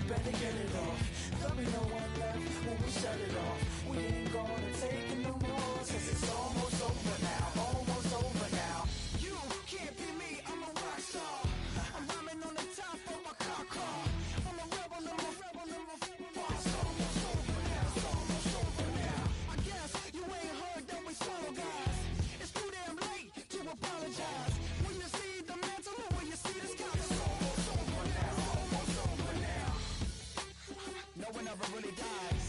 better get it off. There'll be no one left when we shut it off. We ain't gonna take it no more, 'cause it's almost over now, almost over now. You can't be me, I'm a rock star. I'm rhyming on the top of my car. I'm a rebel, I'm a rebel, I'm a rebel. It's almost over now, it's almost over now. I guess you ain't heard that we solo guys. It's too damn late to apologize. When you see the mantle or when you see the sky, it's almost over now, almost over now. No one ever really dies.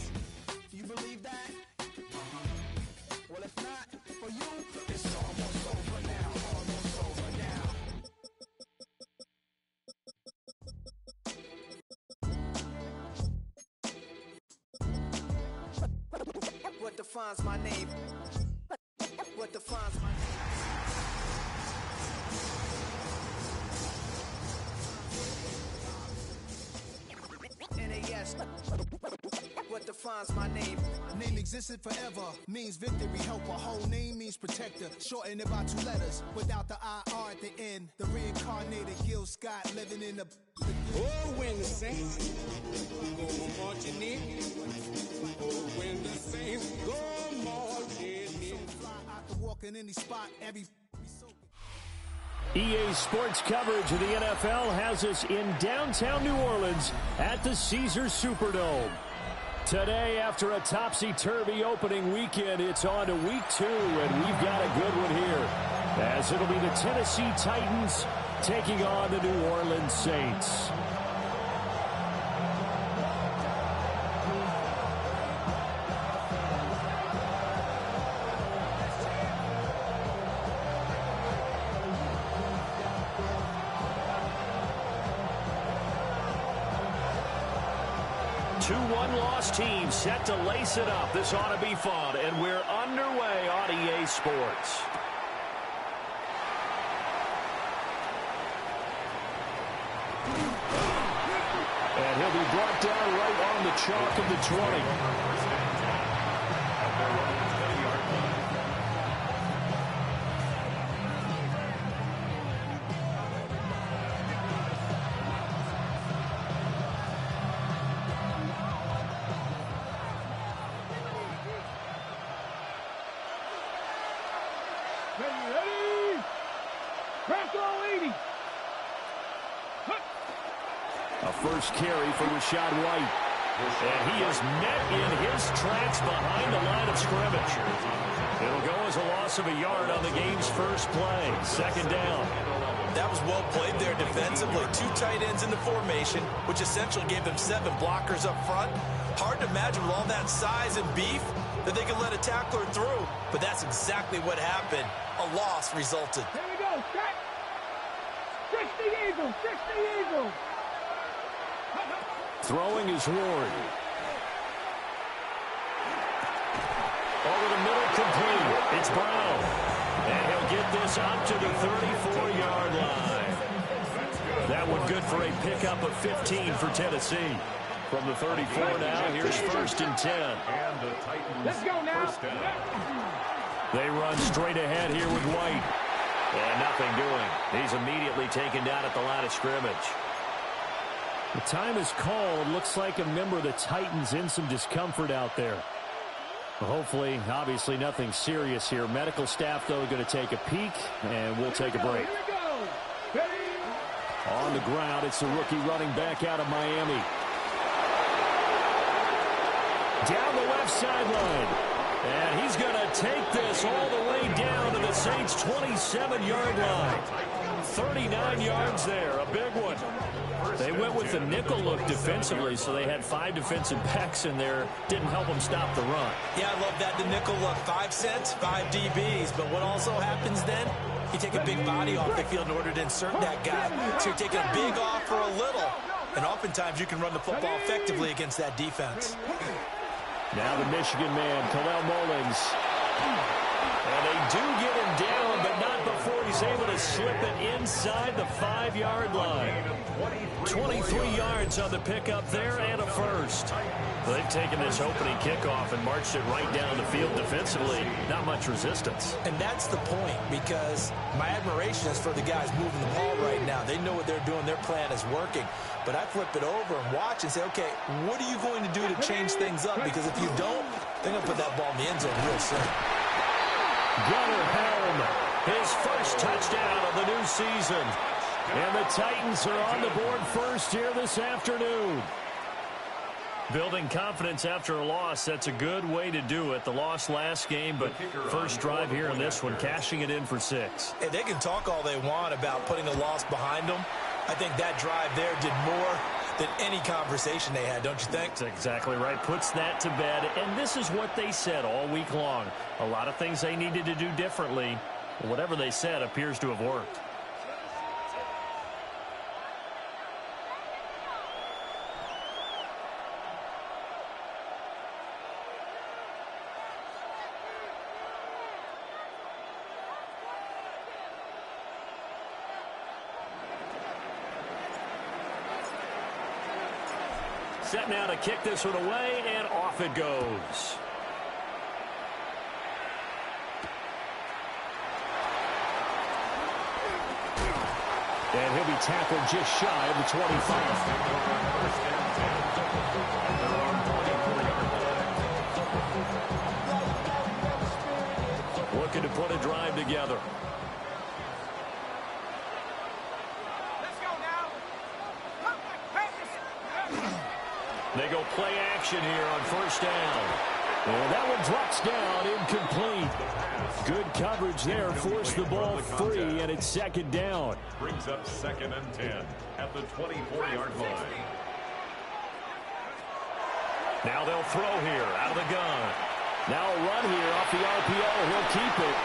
You believe that? Well, if not, for you, it's almost over now, almost over now. What defines my name? What defines my name? NAS. What defines my name? Name existed forever, means victory, helper. Whole name means protector, shortened it by 2 letters, without the IR at the end. The reincarnated Gil Scott living in the... Oh, when the saints go marching in. Oh, when the saints go marching in. Fly, I can walk in any spot, every... EA Sports coverage of the NFL has us in downtown New Orleans at the Caesars Superdome. Today, after a topsy-turvy opening weekend, it's on to week 2, and we've got a good one here, as it'll be the Tennessee Titans taking on the New Orleans Saints. Two one-loss teams set to lace it up. This ought to be fun, and we're underway on EA Sports. And he'll be brought down right on the chalk of the 20. A first carry for Rachaad White. And he is met in his tracks behind the line of scrimmage. It'll go as a loss of a yard on the game's first play. Second down. That was well played there defensively. 2 tight ends in the formation, which essentially gave them 7 blockers up front. Hard to imagine with all that size and beef that they could let a tackler through. But that's exactly what happened. A loss resulted. Here we go. Check. 60 Eagles. 60 Eagles. Throwing is Ward. Over the middle, complete. It's Brown. And he'll get this out to the 34-yard line. That one good for a pickup of 15 for Tennessee. From the 34 now, here's 1st and 10. And the Titans. Let's go now. First down. They run straight ahead here with White. And nothing doing. He's immediately taken down at the line of scrimmage. The time is called. Looks like a member of the Titans in some discomfort out there. Well, hopefully, obviously nothing serious here. Medical staff, though, going to take a peek, and we'll take a break. On the ground, it's the rookie running back out of Miami. Down the left sideline. And he's going to take this all the way down to the Saints' 27-yard line. 39 yards there, a big one. They went with the nickel look defensively, so they had 5 defensive backs in there. Didn't help them stop the run. Yeah, I love that, the nickel look. 5 cents, 5 DBs. But what also happens then, you take a big body off the field in order to insert that guy. So you're taking a big off for a little. And oftentimes you can run the football effectively against that defense. Now the Michigan man, Khalil Mullins. And they do get him down, but not before he's able to slip it inside the 5-yard line. 23 yards on the pickup there and a first. Well, they've taken this opening kickoff and marched it right down the field defensively. Not much resistance. And that's the point, because my admiration is for the guys moving the ball right now. They know what they're doing. Their plan is working. But I flip it over and watch and say, okay, what are you going to do to change things up? Because if you don't, they're going to put that ball in the end zone real soon. Gunnar Helm, his first touchdown of the new season. And the Titans are on the board first here this afternoon. Building confidence after a loss, that's a good way to do it. The loss last game, but first drive here in this one, cashing it in for 6. Hey, they can talk all they want about putting a loss behind them. I think that drive there did more than any conversation they had, don't you think? That's exactly right. Puts that to bed, and this is what they said all week long. A lot of things they needed to do differently. Whatever they said appears to have worked. Set now to kick this one away, and off it goes. And he'll be tackled just shy of the 25. Looking to put a drive together. They go play action here on first down. And that one drops down, incomplete. Good coverage there, forced the ball free, and it's second down. Brings up 2nd and 10 at the 24-yard line. Now they'll throw here out of the gun. Now a run here off the RPO. He'll keep it.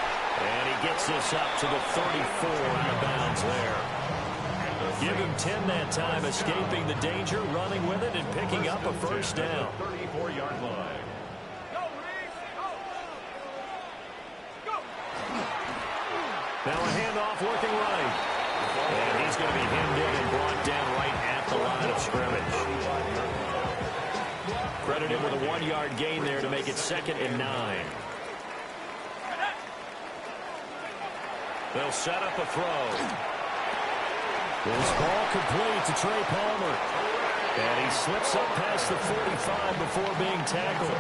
And he gets this up to the 34 out of bounds there. Give him 10 that time, escaping the danger, running with it, and picking up a first down. 34-yard line. Now a handoff looking right. And he's going to be hemmed in and brought down right at the line of scrimmage. Credit him with a 1-yard gain there to make it 2nd and 9. They'll set up a throw. This ball complete to Trey Palmer. And he slips up past the 45 before being tackled.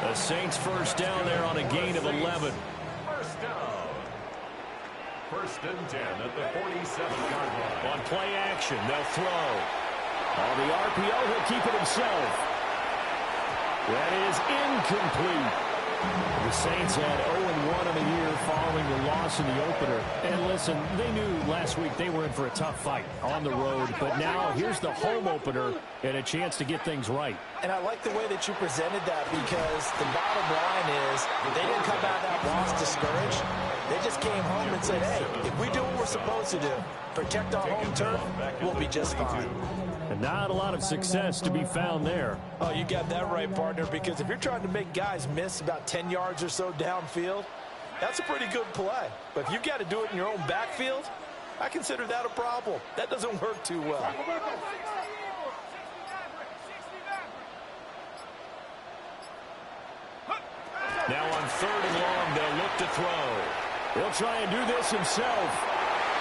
The Saints first down there on a gain of 11. First down. 1st and 10 at the 47-yard line. On play action, they'll throw. On the RPO, he'll keep it himself. That is incomplete. The Saints had 0-1 in the year following the loss in the opener. And listen, they knew last week they were in for a tough fight on the road. But now here's the home opener and a chance to get things right. And I like the way that you presented that, because the bottom line is they didn't come out of that loss discouraged. They just came home and said, hey, if we do what we're supposed to do, protect our home turf, we'll be just fine. And not a lot of success to be found there. Oh, you got that right, partner, because if you're trying to make guys miss about 10 yards or so downfield, that's a pretty good play. But if you've got to do it in your own backfield, I consider that a problem. That doesn't work too well. Now on 3rd and long, they'll look to throw. He'll try and do this himself.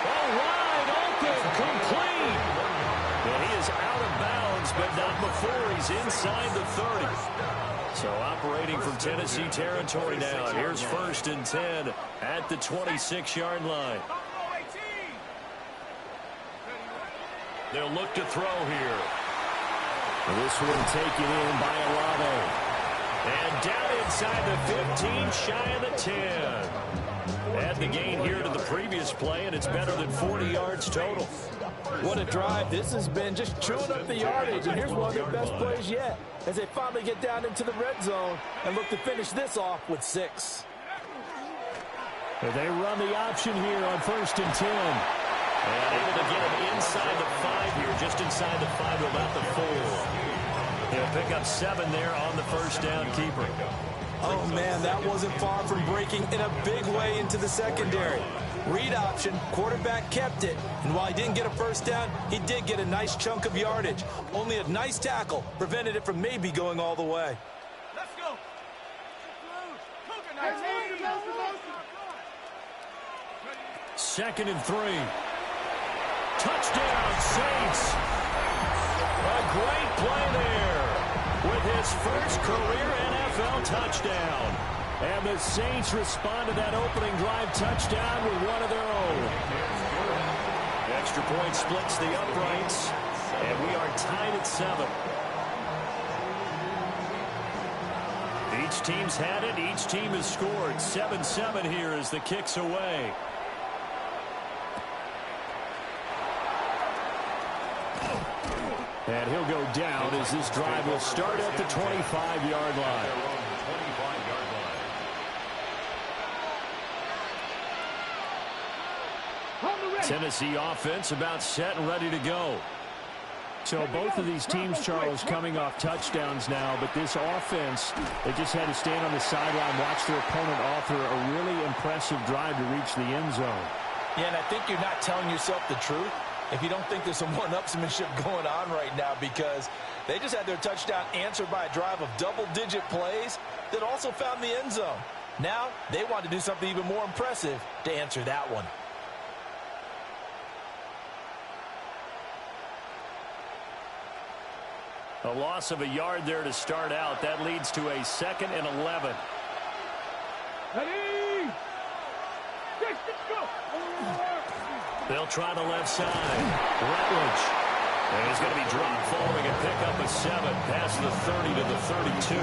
All wide open, complete. And he is out of bounds, but not before he's inside the 30. So operating from Tennessee territory now. Here's 1st and 10 at the 26-yard line. They'll look to throw here. This one taken in by Olave. And down inside the 15, shy of the 10. Add the gain here to the previous play, and it's better than 40 yards total. What a drive. This has been just chewing up the yardage, and here's one of their best plays yet as they finally get down into the red zone and look to finish this off with 6. They run the option here on 1st and 10. And able to get him inside the 5 here, just inside the 5 to about the 4. He'll pick up 7 there on the first down keeper. Oh, man, that wasn't far from breaking in a big way into the secondary. Read option, quarterback kept it, and while he didn't get a first down, he did get a nice chunk of yardage. Only a nice tackle prevented it from maybe going all the way. Let's go. Second and 3. Touchdown, Saints. A great play there with his first career NFL touchdown. And the Saints respond to that opening drive touchdown with one of their own. Extra point splits the uprights, and we are tied at 7. Each team's had it. Each team has scored. 7-7 here as the kick's away. And he'll go down as this drive will start at the 25-yard line. Tennessee offense about set and ready to go. So both of these teams, Charles, coming off touchdowns now, but this offense, they just had to stand on the sideline, watch their opponent author a really impressive drive to reach the end zone. Yeah, and I think you're not telling yourself the truth if you don't think there's some one-upsmanship going on right now, because they just had their touchdown answered by a drive of double-digit plays that also found the end zone. Now they want to do something even more impressive to answer that one. A loss of a yard there to start out. That leads to a 2nd and 11. Ready? Go. They'll try the left side. Rutledge. And he's going to be dropped following a pickup of 7 past the 30 to the 32.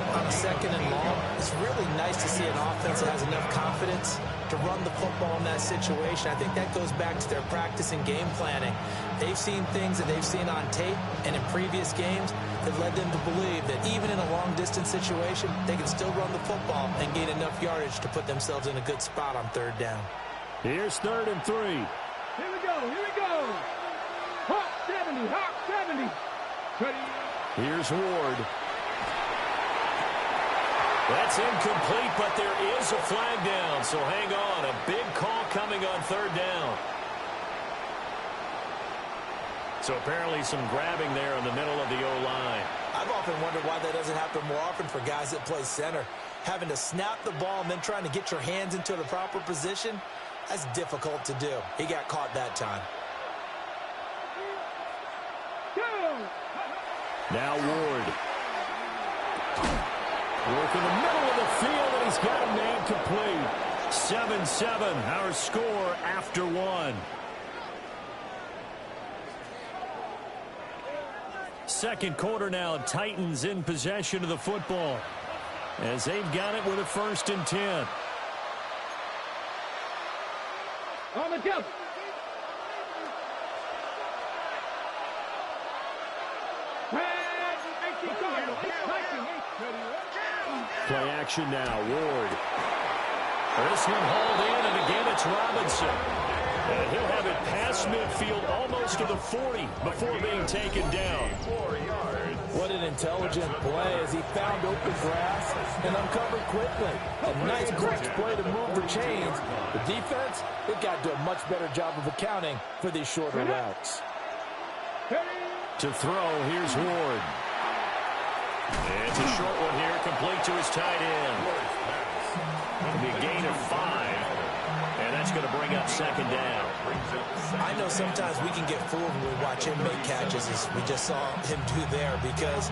On a 2nd and long, it's really nice to see an offense that has enough confidence to run the football in that situation. I think that goes back to their practice and game planning. They've seen things that they've seen on tape and in previous games that led them to believe that even in a long-distance situation, they can still run the football and gain enough yardage to put themselves in a good spot on 3rd down. Here's 3rd and 3. Here we go. Hawk 70. Ready? Here's Ward. That's incomplete, but there is a flag down, so hang on. A big call coming on 3rd down. So apparently some grabbing there in the middle of the O-line. I've often wondered why that doesn't happen more often for guys that play center. Having to snap the ball and then trying to get your hands into the proper position, that's difficult to do. He got caught that time. Now Ward. Work in the middle of the field, and he's got a man complete. 7-7, our score after 1. Second quarter now, Titans in possession of the football as they've got it with a 1st and 10. On the jump. Play action now, Ward. This one hauled in, and again it's Robinson. And he'll have it past midfield almost to the 40 before being taken down. 4 yards. What an intelligent play as he found open grass and uncovered quickly. A nice quick play to move the chains. The defense, it got to do a much better job of accounting for these shorter routes. To throw, here's Ward. It's a short one here, complete to his tight end. It'll be a gain of 5, and that's going to bring up 2nd down. I know sometimes we can get fooled when we watch him make catches, as we just saw him do there, because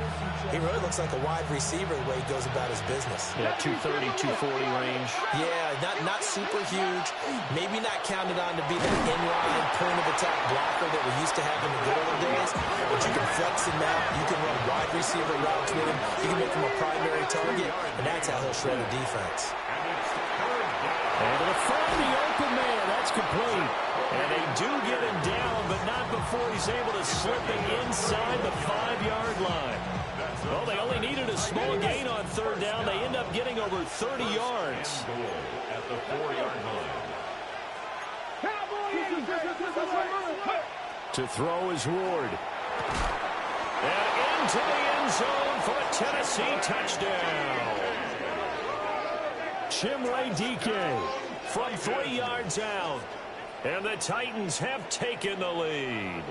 he really looks like a wide receiver the way he goes about his business. Yeah, 230, 240 range. Yeah, not super huge, maybe not counted on to be that in-line point-of-attack blocker that we used to have in the good old days, but you can flex him out, you can run wide receiver routes with him, you can make him a primary target, and that's how he'll shred the defense. And to the front of the open man, that's complete. And they do get him down, but not before he's able to slip it inside the 5-yard line. Well, they only needed a small gain on 3rd down. They end up getting over 30 yards. At the 4-yard line. To throw is Ward. And into the end zone for a Tennessee touchdown. Chimere Dike from 3 yards out. And the Titans have taken the lead.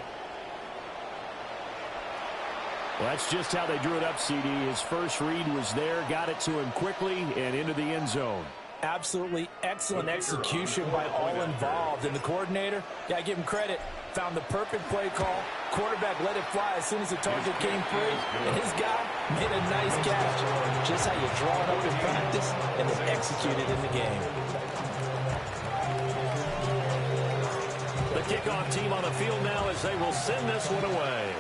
Well, that's just how they drew it up, CD. His first read was there, got it to him quickly, and into the end zone. Absolutely excellent execution by all involved. And the coordinator, got to give him credit, found the perfect play call. Quarterback let it fly as soon as the target came free. And his guy made a nice catch. Just how you draw it up in practice and then execute it in the game. The kickoff team on the field now as they will send this one away.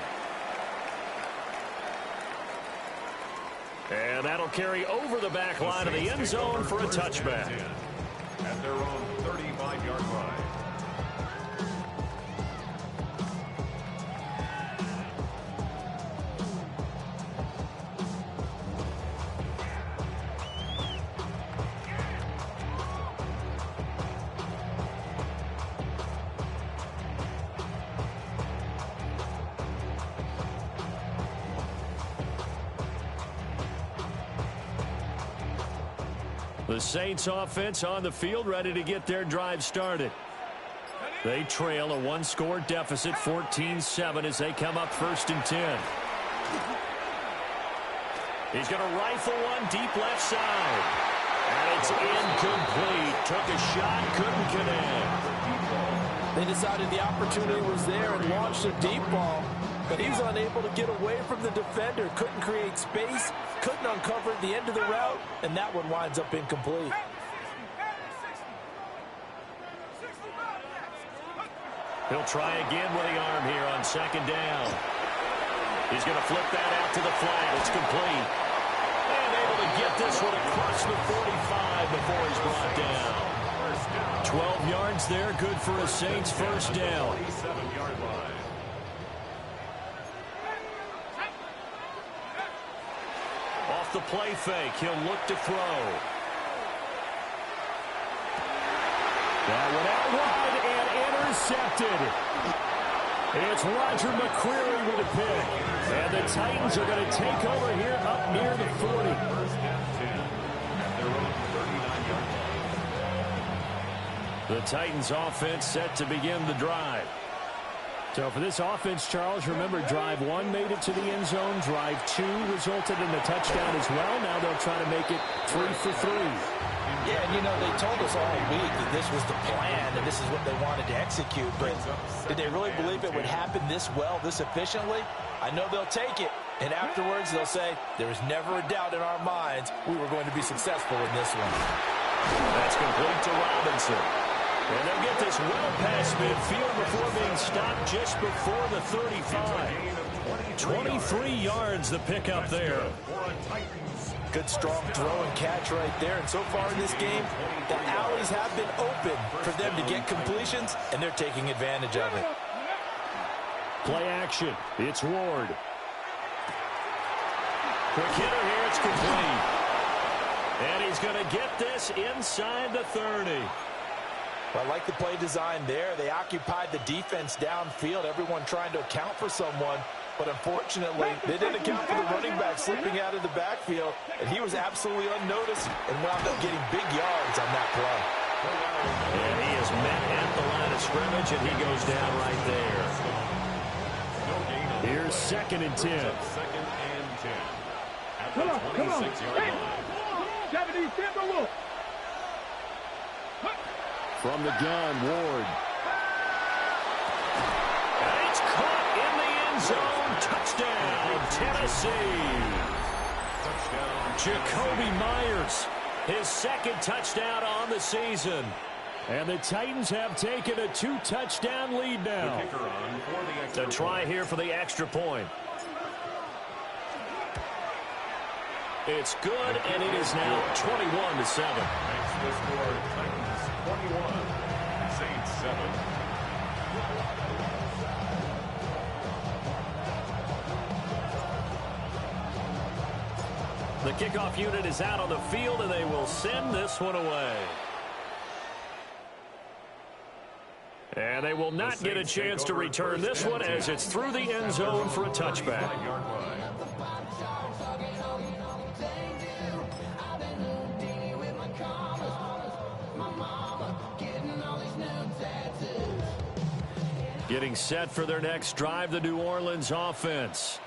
And that'll carry over the back line of the end zone for a touchback. At their own 35-yard line. The Saints offense on the field, ready to get their drive started. They trail a one-score deficit, 14-7, as they come up 1st and 10. He's going to rifle one deep left side. And it's incomplete. Took a shot, couldn't connect. They decided the opportunity was there and launched a deep ball, but he was unable to get away from the defender. Couldn't create space, couldn't uncover the end of the route, and that one winds up incomplete. He'll try again with the arm here on 2nd down. He's going to flip that out to the flat. It's complete. And able to get this one across the 45 before he's brought down. 12 yards there, good for a Saints first down. 47-yard line. Off the play fake, he'll look to throw. That one out wide and intercepted. It's Roger McCreary with a pick. And the Titans are going to take over here up near the 40. First and 10 at their own 39-yard line. The Titans offense set to begin the drive. So for this offense, Charles, remember drive 1 made it to the end zone. Drive 2 resulted in the touchdown as well. Now they'll try to make it 3 for 3. Yeah, and you know, they told us all week that this was the plan and this is what they wanted to execute, but did they really believe it would happen this well, this efficiently? I know they'll take it, and afterwards they'll say, there was never a doubt in our minds we were going to be successful in this one. That's complete to Robinson. And they'll get this well past midfield before being stopped just before the 35. 23 yards the pickup there. Good strong throw and catch right there. And so far in this game, the alleys have been open for them to get completions, and they're taking advantage of it. Play action. It's Ward. Quick hitter here. It's complete. And he's going to get this inside the 30. Well, I like the play design there. They occupied the defense downfield, everyone trying to account for someone. But unfortunately, they didn't account for the running back slipping out of the backfield, and he was absolutely unnoticed and wound up getting big yards on that play. And he is met at the line of scrimmage, and he goes down right there. Here's 2nd and 10. 2nd and 10 at the 26-yard line. From the gun, Ward. And it's caught in the end zone. Touchdown, Tennessee. Jacoby Myers, his 2nd touchdown on the season. And the Titans have taken a 2-touchdown lead now. The try here for the extra point. It's good, and it is now 21-7. Next to score, Titans 21, Saints 7. The kickoff unit is out on the field, and they will send this one away. And they will not get a chance to return this one as it's through the end zone for a touchback. Getting set for their next drive, the New Orleans offense.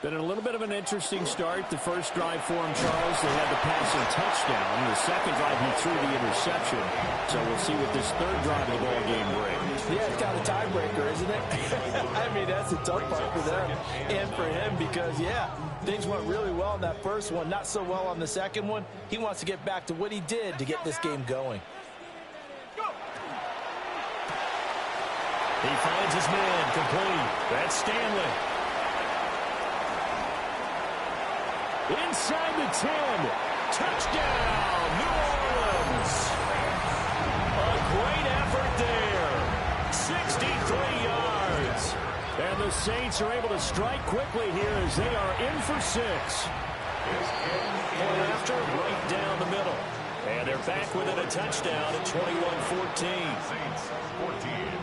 Been a little bit of an interesting start. The first drive for him, Charles, they had the passing touchdown. The second drive, he threw the interception. So we'll see what this third drive of the ball game brings. Yeah, it's kind of a tiebreaker, isn't it? I mean, that's a tough part for them and for him because, yeah, things went really well in that first one, not so well on the second one. He wants to get back to what he did to get this game going. He finds his man complete. That's Stanley. Inside the 10. Touchdown, New Orleans. A great effort there. 63 yards. And the Saints are able to strike quickly here as they are in for 6. Point after, right down the middle. And they're back within a touchdown at 21-14. Saints 14.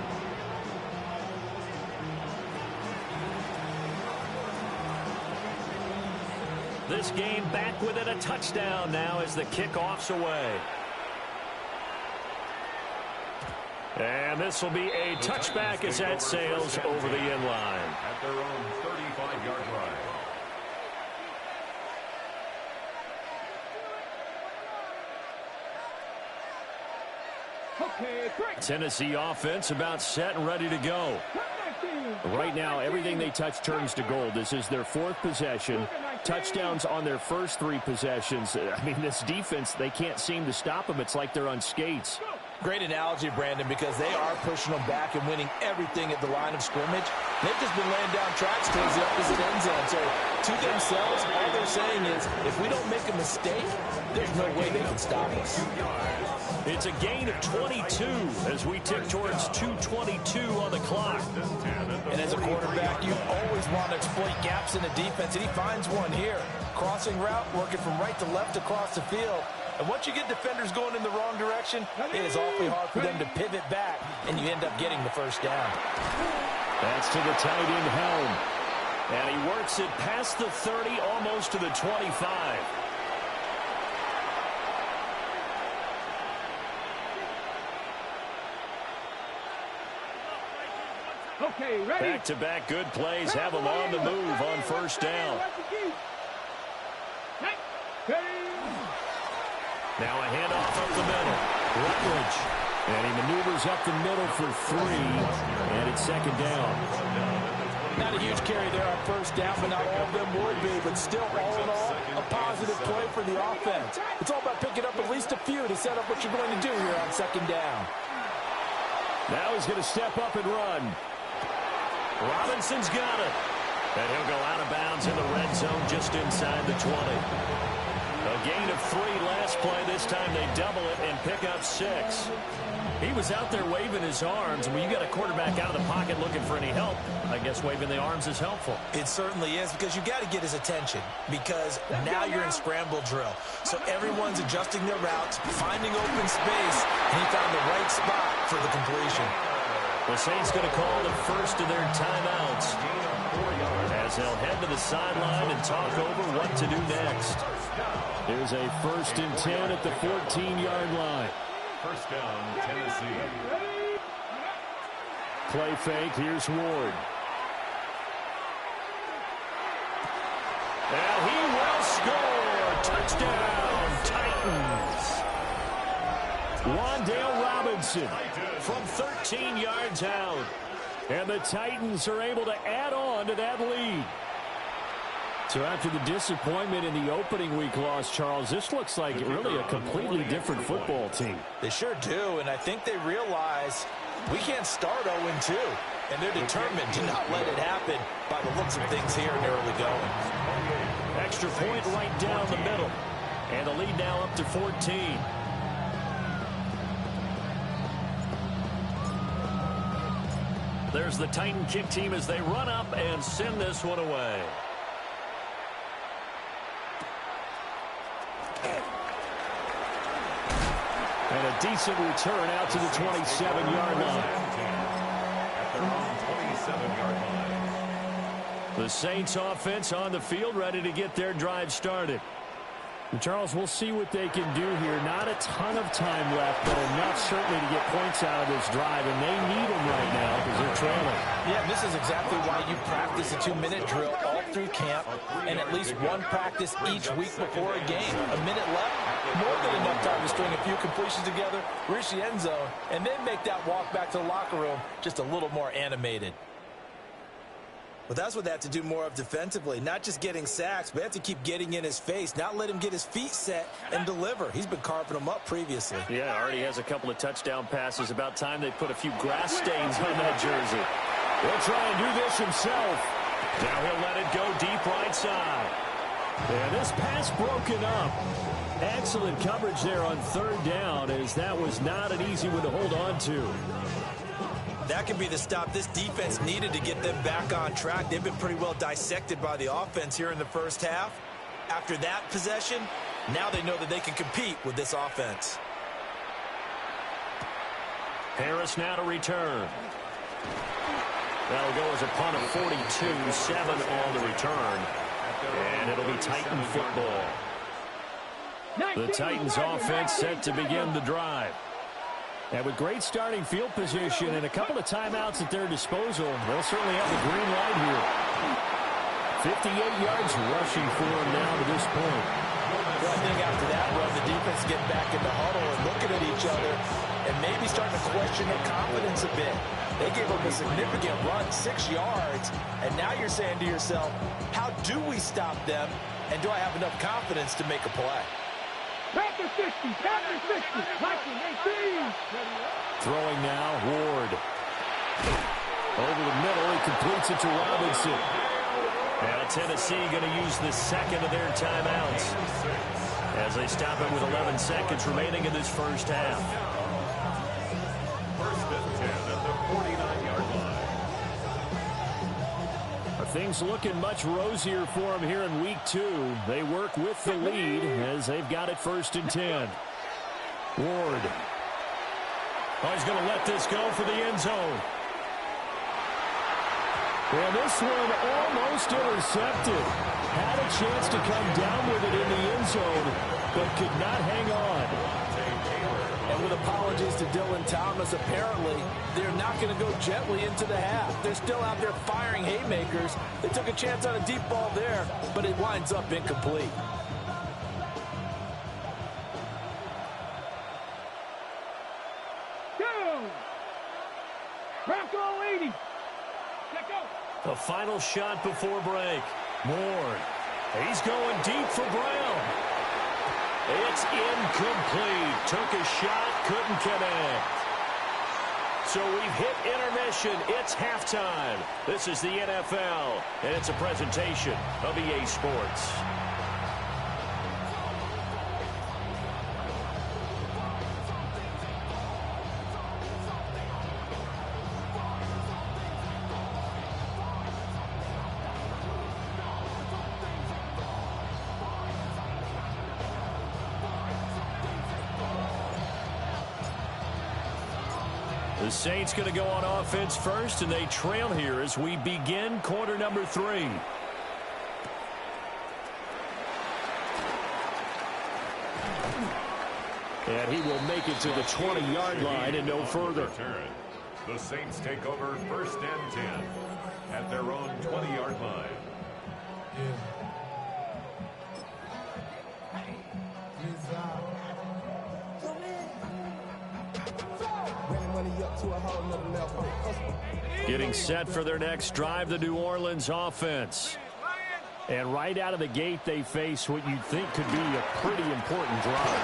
This game back within a touchdown now as the kickoff's away. And this will be a touchback as that sails over the end line. At their own 35-yard line. Okay, great. Tennessee offense about set and ready to go. Right now, everything they touch turns to gold. This is their 4th possession. Touchdowns on their first 3 possessions. I mean, this defense, they can't seem to stop them. It's like they're on skates. Great analogy, Brandon, because they are pushing them back and winning everything at the line of scrimmage. They've just been laying down tracks towards the opposite end zone. So to themselves, all they're saying is, if we don't make a mistake, there's no way they can stop us. It's a gain of 22 as we tick towards 2:22 on the clock. And as a quarterback, you always want to exploit gaps in the defense, and he finds one here. Crossing route, working from right to left across the field. And once you get defenders going in the wrong direction, it is awfully hard for them to pivot back, and you end up getting the first down. That's to the tight end Helm. And he works it past the 30, almost to the 25. Okay, ready. Back-to-back good plays have them on the move on first down. Now a handoff up the middle. Rutledge. And he maneuvers up the middle for 3. And it's second down. Not a huge carry there on first down, but not all of them would be. But still, all in all, a positive play for the offense. It's all about picking up at least a few to set up what you're going to do here on second down. Now he's going to step up and run. Robinson's got it. And he'll go out of bounds in the red zone just inside the 20. A gain of 3 last play. This time they double it and pick up 6. He was out there waving his arms. When you got a quarterback out of the pocket looking for any help, I guess waving the arms is helpful. It certainly is, because you got to get his attention, because now you're in scramble drill. So everyone's adjusting their routes, finding open space, and he found the right spot for the completion. The Saints going to call the first of their timeouts as they'll head to the sideline and talk over what to do next. Here's a 1st and 10 at the 14-yard line. First down, Tennessee. Play fake. Here's Ward. And he will score. Touchdown, Titans. Wan'Dale Robinson from 13 yards out. And the Titans are able to add on to that lead. So after the disappointment in the opening week loss, Charles, this looks like really a completely different football team. They sure do, and I think they realize we can't start 0-2, and they're determined to not let it happen by the looks of things here in the early going. Extra point right down the middle, and the lead now up to 14. There's the Titan kick team as they run up and send this one away. And a decent return out to the 27-yard line. At their own 27-yard line. The Saints offense on the field, ready to get their drive started. And Charles, we'll see what they can do here. Not a ton of time left, but enough certainly to get points out of this drive, and they need them right now because they're trailing. Yeah, this is exactly why you practice a 2-minute drill all through camp and at least one practice each week before a game. A minute left, more than enough time to string a few completions together, reach the end zone, and then make that walk back to the locker room just a little more animated. Well, that's what they have to do more of defensively. Not just getting sacks, but they have to keep getting in his face, not let him get his feet set and deliver. He's been carving them up previously. Yeah, already has a couple of touchdown passes. About time they put a few grass stains on that jersey. He'll try and do this himself. Now he'll let it go deep right side. And this pass broken up. Excellent coverage there on third down, as that was not an easy one to hold on to. That could be the stop this defense needed to get them back on track. They've been pretty well dissected by the offense here in the first half. After that possession, now they know that they can compete with this offense. Harris now to return. That'll go as a punt of 42, 7 on the return. And it'll be Titan football. The Titans offense set to begin the drive. And with great starting field position and a couple of timeouts at their disposal, they'll certainly have the green light here. 58 yards rushing for them now to this point. Well, I think after that run, the defense get back in the huddle and looking at each other and maybe starting to question their confidence a bit. They gave up a significant run, 6 yards, and now you're saying to yourself, how do we stop them, and do I have enough confidence to make a play? Panther 60, Panther 60, Viking 18. Throwing now, Ward. Over the middle, he completes it to Robinson. Now Tennessee going to use the second of their timeouts as they stop it with 11 seconds remaining in this first half. First and 10 at the 49-yard line. Things looking much rosier for them here in week 2. They work with the lead as they've got it first and 10. Ward. Oh, he's going to let this go for the end zone. Well, this one almost intercepted. Had a chance to come down with it in the end zone, but could not hang on. And with apologies to Dylan Thomas, apparently they're not going to go gently into the half. They're still out there firing haymakers. They took a chance on a deep ball there, but it winds up incomplete. Go! Bronco 80. Check out. The final shot before break. Moore. He's going deep for Brown. It's incomplete. Took a shot, couldn't connect. So we've hit intermission. It's halftime. This is the NFL, and it's a presentation of EA Sports. The Saints going to go on offense first, and they trail here as we begin quarter number 3. And he will make it to the 20-yard line and no further. The Saints take over first and 10 at their own 20-yard line. Getting set for their next drive, the New Orleans offense. And right out of the gate, they face what you'd think could be a pretty important drive.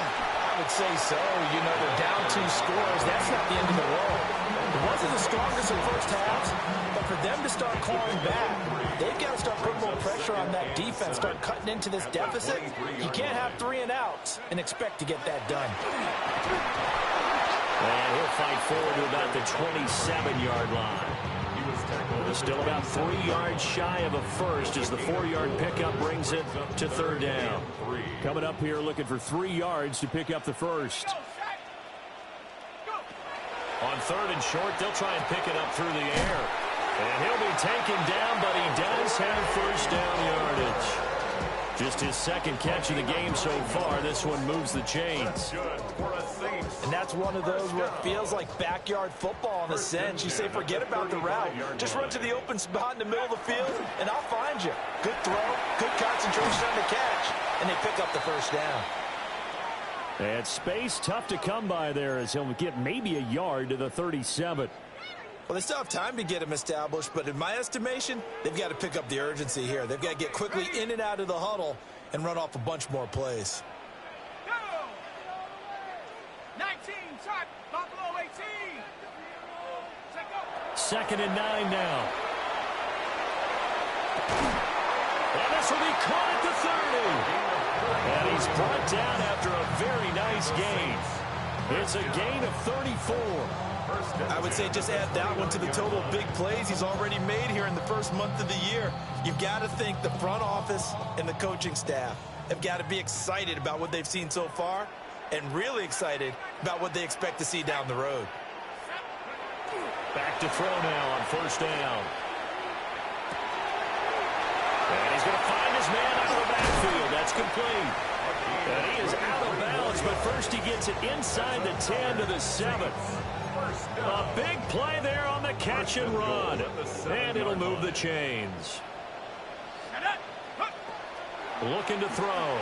I would say so. You know, they're down 2 scores. That's not the end of the world. It wasn't the strongest in first halves, but for them to start clawing back, they've got to start putting more pressure on that defense, start cutting into this deficit. You can't have 3 and outs and expect to get that done. And he'll fight forward to about the 27-yard line. Still about 3 yards shy of a first as the 4-yard pickup brings it to third down. Coming up here looking for 3 yards to pick up the first. On 3rd and short, they'll try and pick it up through the air. And he'll be taken down, but he does have first down yardage. Just his second catch of the game so far. This one moves the chains. And that's one of those where it feels like backyard football in a sense. You say, forget about the route. Just run to the open spot in the middle of the field, and I'll find you. Good throw, good concentration on the catch, and they pick up the first down. And space tough to come by there as he'll get maybe a yard to the 37. Well, they still have time to get him established, but in my estimation, they've got to pick up the urgency here. They've got to get quickly in and out of the huddle and run off a bunch more plays. 19, shot, Buffalo 18. Second and 9 now. And this will be caught at the 30. And he's brought down after a very nice gain. It's a gain of 34. I would say just add that one to the total of big plays he's already made here in the first month of the year. You've got to think the front office and the coaching staff have got to be excited about what they've seen so far and really excited about what they expect to see down the road. Back to throw now on first down. And he's going to find his man out of the backfield. That's complete. And he is out of bounds, but first he gets it inside the 10 to the 7. A big play there on the catch and run. And it'll move the chains. Looking to throw.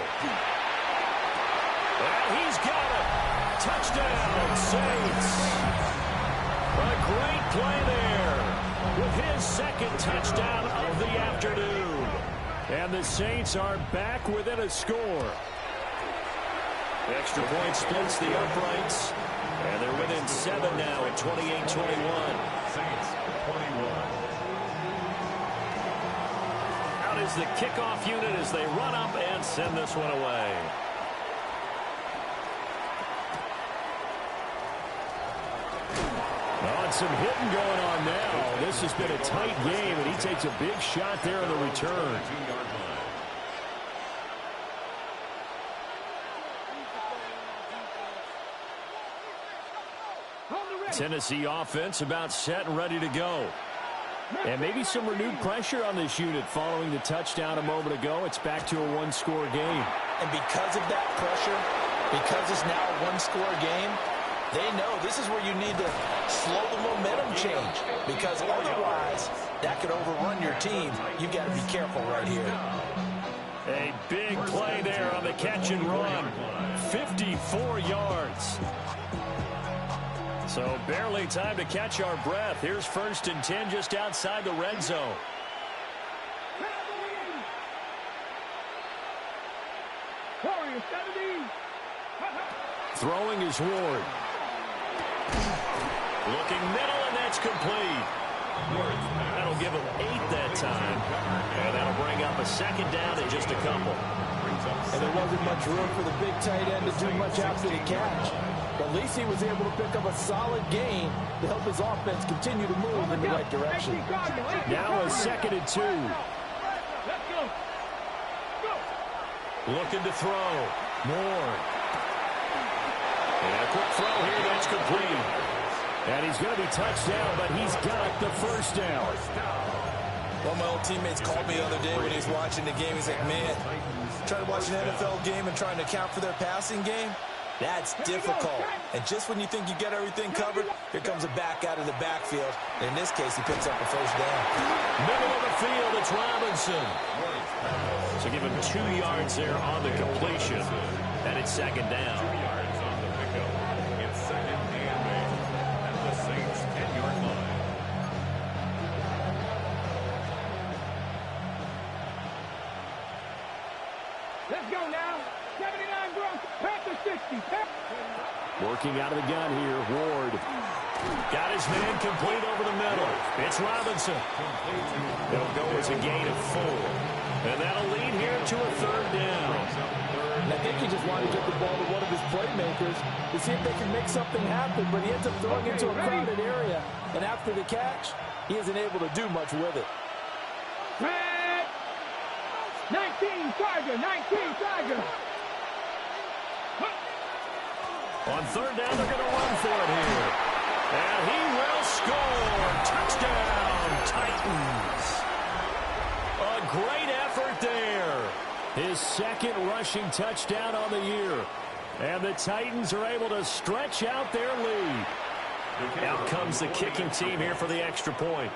And he's got it. Touchdown, Saints. A great play there with his second touchdown of the afternoon. And the Saints are back within a score. Extra point splits the uprights. And they're within 7 now at 28-21. Saints 21. Out is the kickoff unit as they run up and send this one away. Oh, and some hitting going on now. This has been a tight game, and he takes a big shot there on the return. Tennessee offense about set and ready to go. And maybe some renewed pressure on this unit following the touchdown a moment ago. It's back to a one-score game. And because of that pressure, because it's now a one-score game, they know this is where you need to slow the momentum change. Because otherwise, that could overrun your team. You've got to be careful right here. A big play there on the catch and run. 54 yards. So barely time to catch our breath. Here's 1st and 10 just outside the red zone. Throwing is Ward. Looking middle, and that's complete. That'll give him 8 that time. And that'll bring up a second down in just a couple. And there wasn't much room for the big tight end to do much after the catch. But at least he was able to pick up a solid gain to help his offense continue to move in the right direction. Now a 2nd and 2. Looking to throw. Moore. And a quick throw here, that's complete. And he's going to be touched down, but he's got the first down. One of my old teammates called me the other day when he was watching the game. He's like, man, trying to watch an NFL game and trying to account for their passing game? That's difficult. And just when you think you get everything covered, here comes a back out of the backfield. And in this case, he picks up a first down. Middle of the field, it's Robinson. So give him 2 yards there on the completion. And it's 2nd down. 2 yards on the pickup. It's 2nd and 8 at the Saints 10-yard line. Let's go now. 79 Bronx. Panther 60. Working out of the gun here, Ward. Got his man complete over the middle. It's Robinson. It'll go as a gain of 4. And that'll lead here to a 3rd down. And I think he just wanted to get the ball to one of his playmakers to see if they can make something happen, but he ends up throwing into a crowded area. And after the catch, he isn't able to do much with it. 19 Tiger. 19 Tiger. On 3rd down, they're going to run for it here. And he will score. Touchdown, Titans. A great effort there. His second rushing touchdown on the year. And the Titans are able to stretch out their lead. Out comes the kicking team here for the extra point.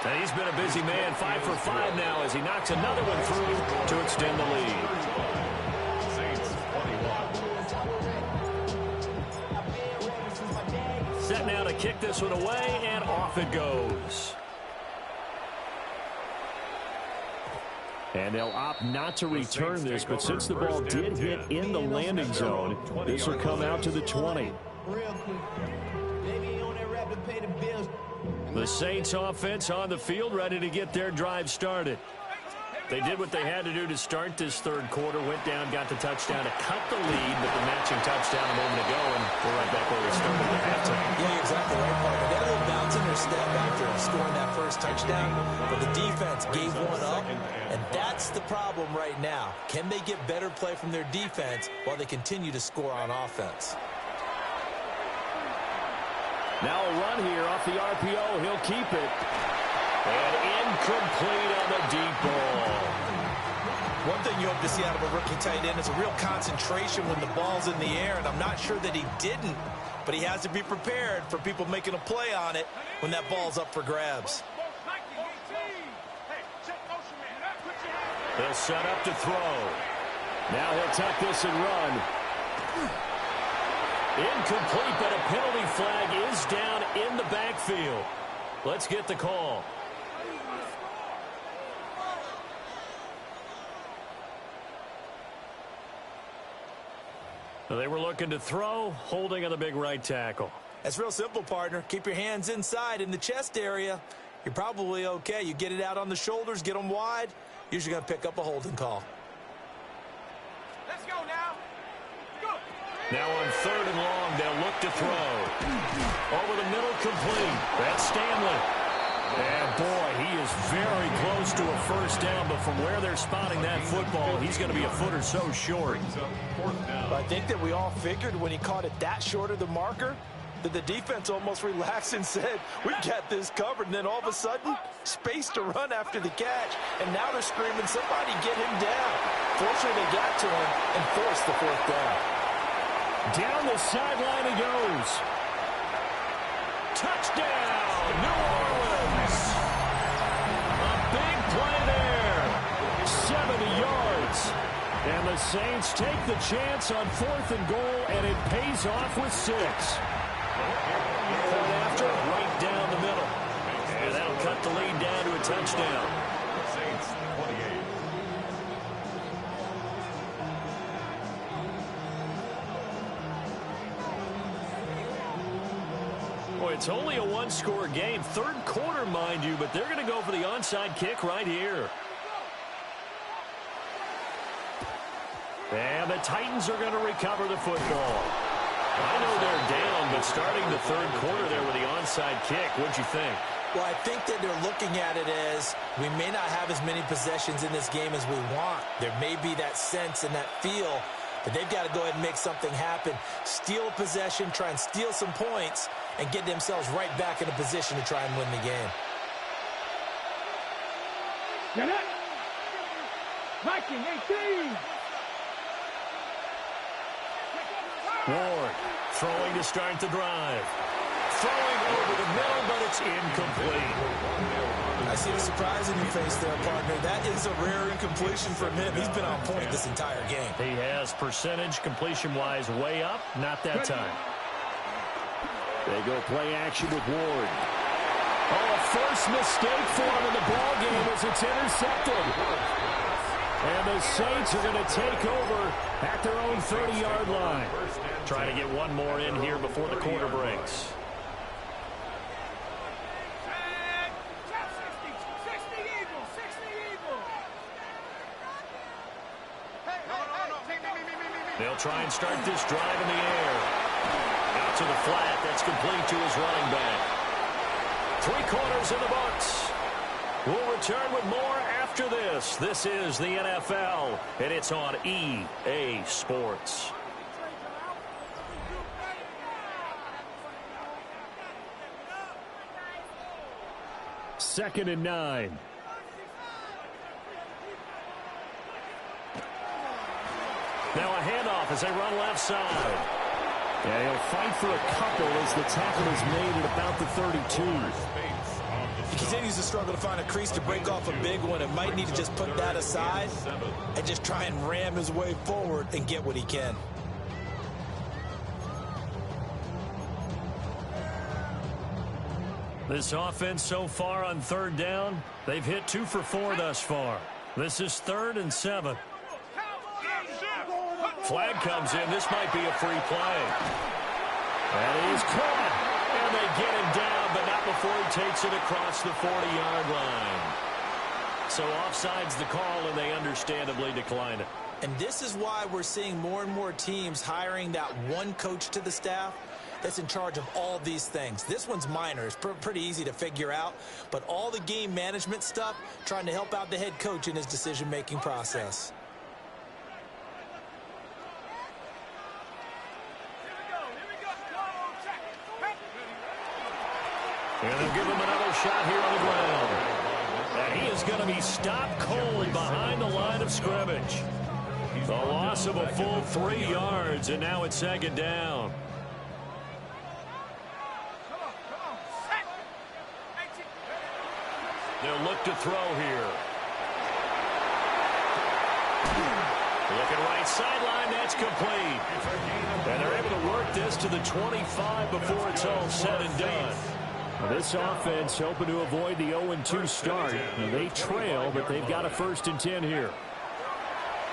And he's been a busy man, 5 for 5 now as he knocks another one through to extend the lead. Set now to kick this one away, and off it goes. And they'll opt not to return this, but since the ball did hit in the landing zone, this will come out to the 20. The Saints offense on the field, ready to get their drive started. They did what they had to do to start this third quarter, went down, got the touchdown to cut the lead, but the matching touchdown a moment ago, and we're right back where we started at halftime. Yeah, exactly right, partner. They had a little bounce in their step after scoring that first touchdown, but the defense gave one up, and that's the problem right now. Can they get better play from their defense while they continue to score on offense? Now a run here off the RPO. He'll keep it. And incomplete on the deep ball. One thing you hope to see out of a rookie tight end is a real concentration when the ball's in the air, and I'm not sure that he didn't, but he has to be prepared for people making a play on it when that ball's up for grabs. They'll set up to throw. Now he'll tuck this and run. Incomplete, but a penalty flag is down in the backfield. Let's get the call. They were looking to throw, holding on the big right tackle. That's real simple, partner. Keep your hands inside in the chest area. You're probably okay. You get it out on the shoulders, get them wide. Usually going to pick up a holding call. Let's go now. Go. Now on 3rd and long, they'll look to throw. Over the middle, complete. That's Stanley. And, boy, he is very close to a first down, but from where they're spotting that football, he's going to be a foot or so short. I think that we all figured when he caught it that short of the marker that the defense almost relaxed and said, we got this covered. And then all of a sudden, space to run after the catch. And now they're screaming, somebody get him down. Fortunately, they got to him and forced the 4th down. Down the sideline he goes. Touchdown, New Orleans. A big play there. 70 yards. And the Saints take the chance on 4th and goal, and it pays off with 6. Pulled after, right down the middle. And that'll cut the lead down to a touchdown. Saints 28. Boy, it's only a one-score game. 3rd quarter, mind you, but they're going to go for the onside kick right here. And the Titans are going to recover the football. I know they're down, but starting the 3rd quarter there with the onside kick, what'd you think? Well, I think that they're looking at it as we may not have as many possessions in this game as we want. There may be that sense and that feel, but they've got to go ahead and make something happen. Steal a possession, try and steal some points, and get themselves right back in a position to try and win the game. Get it. Viking 18. Ward throwing to start the drive. Throwing over the middle, but it's incomplete. I see the surprise in your face there, partner. That is a rare incompletion from him. He's been on point this entire game. He has percentage completion-wise way up. Not that time. They go play action with Ward. Oh, a first mistake for him in the ball game as it's intercepted. And the Saints are going to take over at their own 30-yard line. Trying to get one more in here before the quarter breaks. They'll try and start this drive in the air. Out to the flat. That's complete to his running back. 3 quarters in the books. We'll return with more after this. This is the NFL, and it's on EA Sports. 2nd and 9. Now a handoff as they run left side. Yeah, he'll fight for a couple as the tackle is made at about the 32. He continues to struggle to find a crease to break off a big one. It might need to just put that aside and just try and ram his way forward and get what he can. This offense so far on 3rd down, they've hit 2 for 4 thus far. This is 3rd and 7. Flag comes in. This might be a free play. And he's caught. And they get him down, but not before he takes it across the 40-yard line. So offside's the call, and they understandably decline it. And this is why we're seeing more and more teams hiring that one coach to the staff that's in charge of all these things. This one's minor. It's pretty easy to figure out. But all the game management stuff, trying to help out the head coach in his decision-making process. And they'll give him another shot here on the ground. And he is going to be stopped cold behind the line of scrimmage. The loss of a full 3 yards, and now it's 2nd down. They'll look to throw here. Looking right sideline, that's complete. And they're able to work this to the 25 before it's all said and done. This offense hoping to avoid the 0-2 start. They trail, but they've got a 1st and 10 here.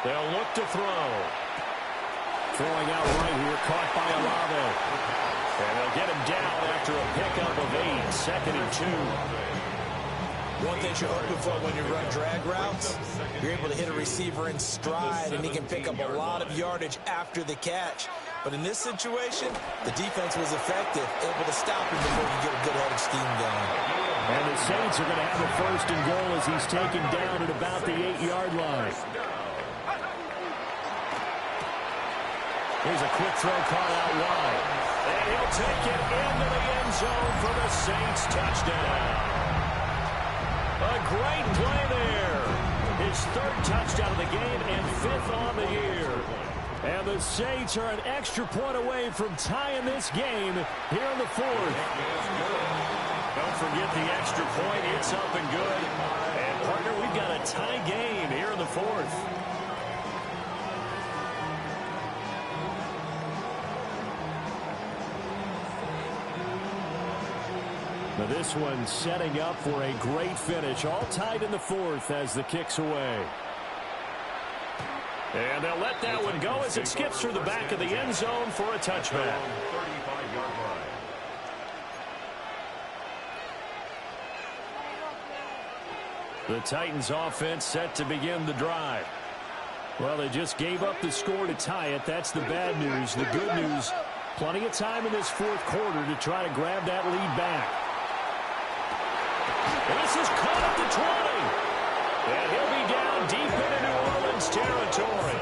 They'll look to throw. Throwing out right here, caught by Olave. And they'll get him down after a pickup of 8, 2nd and 2. One thing you're hoping for when you run drag routes, you're able to hit a receiver in stride, and he can pick up a lot of yardage after the catch. But in this situation, the defense was effective, able to stop him before you get a good head of steam going. And the Saints are going to have a 1st and goal as he's taken down at about the 8-yard line. Here's a quick throw caught out wide. And he'll take it into the end zone for the Saints touchdown. A great play there. His 3rd touchdown of the game and 5th on the year. And the Saints are an extra point away from tying this game here in the 4th. Don't forget the extra point. It's up and good. And, partner, we've got a tie game here in the 4th. Now this one setting up for a great finish. All tied in the 4th as the kick's away. And they'll let that one go as it skips through the back of the end zone for a touchback. The Titans offense set to begin the drive. Well, they just gave up the score to tie it. That's the bad news. The good news, plenty of time in this 4th quarter to try to grab that lead back. This is caught at the 20. And he'll be down deep into New Orleans territory.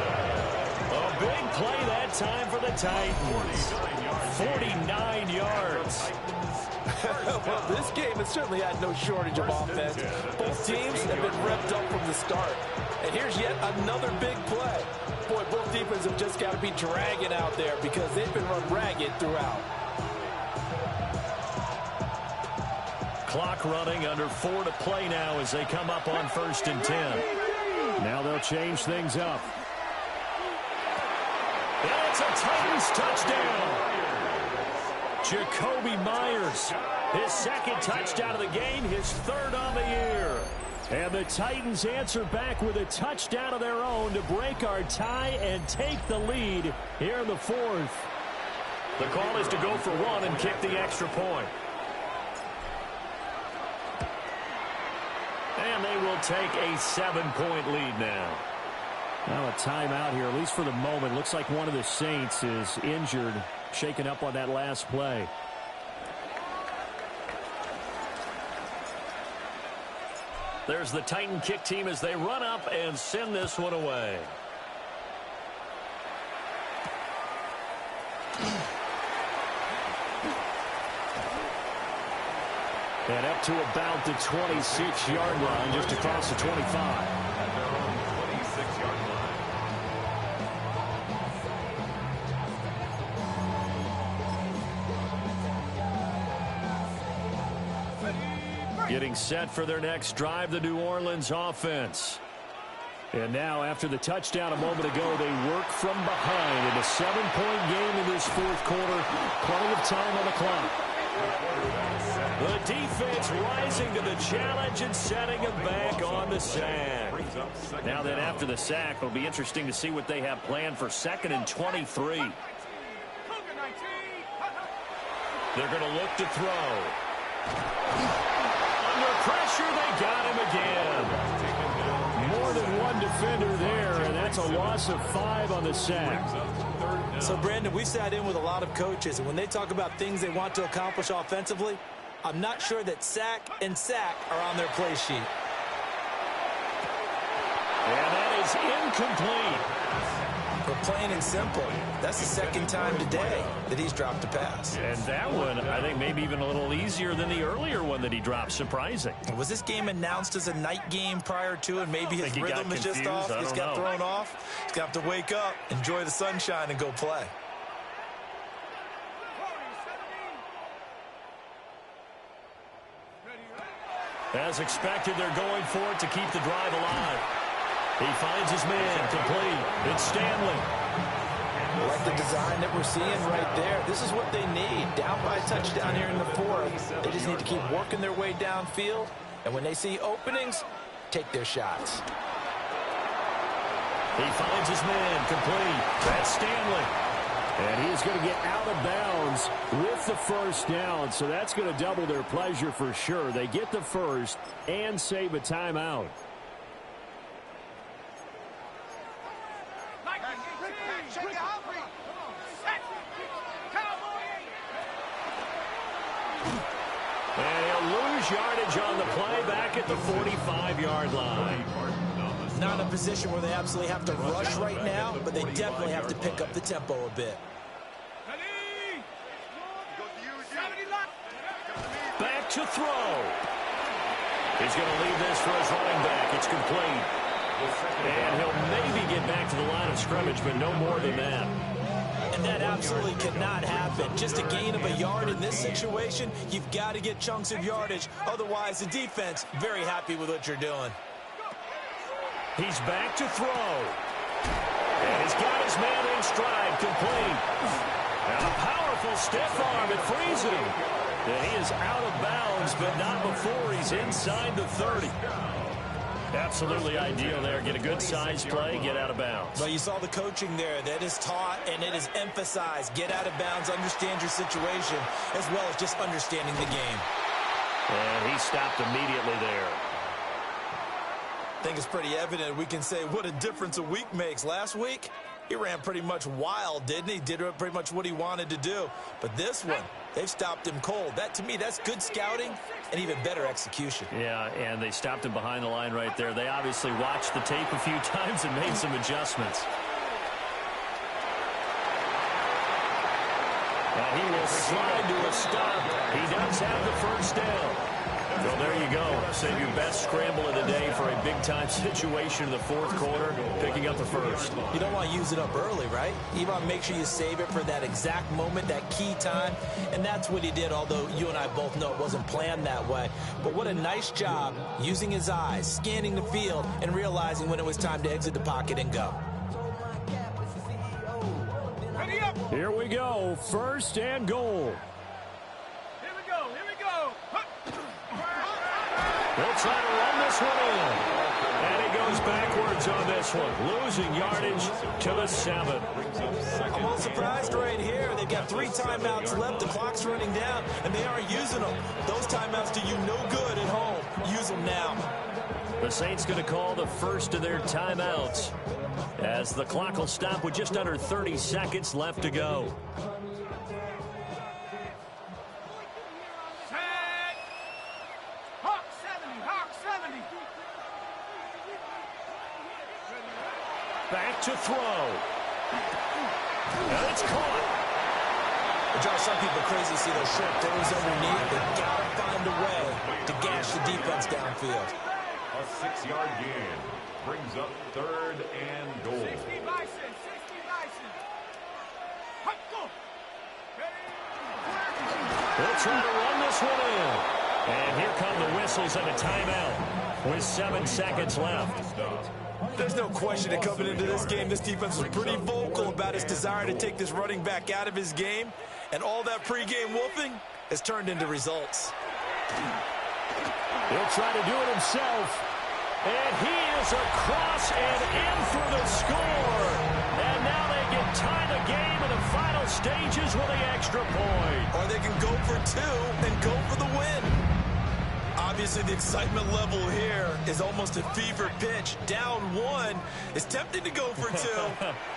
A big play that time for the Titans. 49 yards. Well, this game has certainly had no shortage of offense. Both teams have been revved up from the start. And here's yet another big play. Boy, both defenses have just got to be dragging out there because they've been run ragged throughout. Clock running, under 4 to play now as they come up on 1st and 10. Now they'll change things up. And it's a Titans touchdown. Jacoby Myers, his 2nd touchdown of the game, his 3rd on the year. And the Titans answer back with a touchdown of their own to break our tie and take the lead here in the 4th. The call is to go for 1 and kick the extra point. And they will take a 7-point lead now. Now a timeout here, at least for the moment. Looks like one of the Saints is injured, shaken up on that last play. There's the Titan kick team as they run up and send this one away. And up to about the 26-yard line, just across the 25. At their own 26-yard line. Getting set for their next drive, the New Orleans offense. And now, after the touchdown a moment ago, they work from behind in a 7-point game in this fourth quarter. Plenty of time on the clock. The defense rising to the challenge and setting them back on the sack. Now then, after the sack, it'll be interesting to see what they have planned for 2nd and 23. They're going to look to throw. Under pressure, they got him again. More than one defender there, and that's a loss of 5 on the sack. So, Brandon, we sat in with a lot of coaches, and when they talk about things they want to accomplish offensively, I'm not sure that sack and sack are on their play sheet. And that is incomplete. But plain and simple, that's the 2nd time today that he's dropped a pass. And that one, I think, maybe even a little easier than the earlier one that he dropped. Surprising. Was this game announced as a night game prior to, and maybe his rhythm is just off? He's got thrown off. He's going to have to wake up, enjoy the sunshine, and go play. As expected, they're going for it to keep the drive alive. He finds his man complete. It's Stanley. Like the design that we're seeing right there. This is what they need. Down by a touchdown here in the 4th. They just need to keep working their way downfield. And when they see openings, take their shots. He finds his man complete. That's Stanley. And he is going to get out of bounds with the first down. So that's going to double their pleasure for sure. They get the first and save a timeout. And he'll lose yardage on the play back at the 45-yard line. Not in a position where they absolutely have to rush right now, but they definitely have to pick up the tempo a bit. Back to throw. He's going to leave this for his running back. It's complete. And he'll maybe get back to the line of scrimmage, but no more than that. And that absolutely cannot happen. Just a gain of a yard in this situation, you've got to get chunks of yardage. Otherwise, the defense, very happy with what you're doing. He's back to throw. And he's got his man in stride, complete. And a powerful stiff arm, it frees him. And he is out of bounds, but not before he's inside the 30. Absolutely ideal there. Get a good size play, get out of bounds. Well, you saw the coaching there. That is taught and it is emphasized. Get out of bounds, understand your situation, as well as just understanding the game. And he stopped immediately there. I think it's pretty evident we can say what a difference a week makes. Last week, he ran pretty much wild, didn't he? Did pretty much what he wanted to do. But this one, they've stopped him cold. That, to me, that's good scouting and even better execution. Yeah, and they stopped him behind the line right there. They obviously watched the tape a few times and made some adjustments. And he will slide to a stop. He does have the first down. Well, there you go. Save your best scramble of the day for a big-time situation in the fourth quarter, picking up the first. You don't want to use it up early, right? You want to make sure you save it for that exact moment, that key time, and that's what he did, although you and I both know it wasn't planned that way. But what a nice job using his eyes, scanning the field, and realizing when it was time to exit the pocket and go. Here we go. First and goal. They'll try to run this one in. And he goes backwards on this one, losing yardage to the 7. I'm a little surprised right here. They've got 3 timeouts left. The clock's running down, and they aren't using them. Those timeouts do you no good at home. Use them now. The Saints going to call the first of their timeouts as the clock will stop with just under 30 seconds left to go. Back to throw. And it's caught. It drives some people crazy to see those short throws underneath. They've got to find a way to gash the defense downfield. A 6-yard gain brings up 3rd and goal. 60 Bison, 60 Bison. Hut, go. They'll try to run this one in. And here come the whistles and a timeout with 7 seconds left. There's no question that coming into this game, this defense was pretty vocal about its desire to take this running back out of his game. And all that pregame whooping has turned into results. He'll try to do it himself. And he is across and in for the score. And now they can tie the game in the final stages with the extra point. Or they can go for 2 and go for the win. Obviously, the excitement level here is almost a fever pitch. Down 1. It's tempting to go for 2.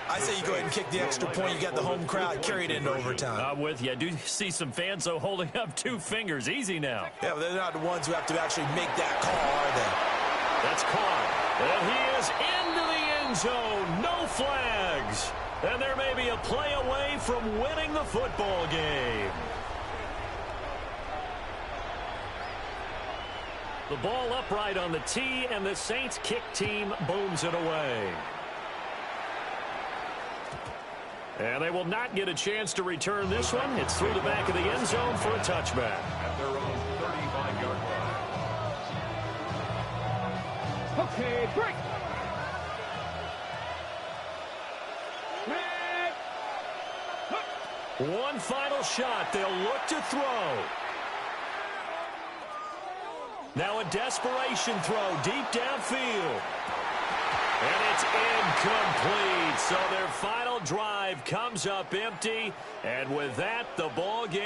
I say you go ahead and kick the extra point. You got the home crowd carried into overtime. I'm with you. I do see some fans, though, holding up 2 fingers. Easy now. Yeah, but they're not the ones who have to actually make that call, are they? That's caught. And he is into the end zone. No flags. And there may be a play away from winning the football game. The ball upright on the tee, and the Saints kick team booms it away. And they will not get a chance to return this one. It's through the back of the end zone for a touchback. At their own 35-yard line. Okay, break. One final shot. They'll look to throw. Now a desperation throw deep downfield. And it's incomplete. So their final drive comes up empty. And with that, the ball game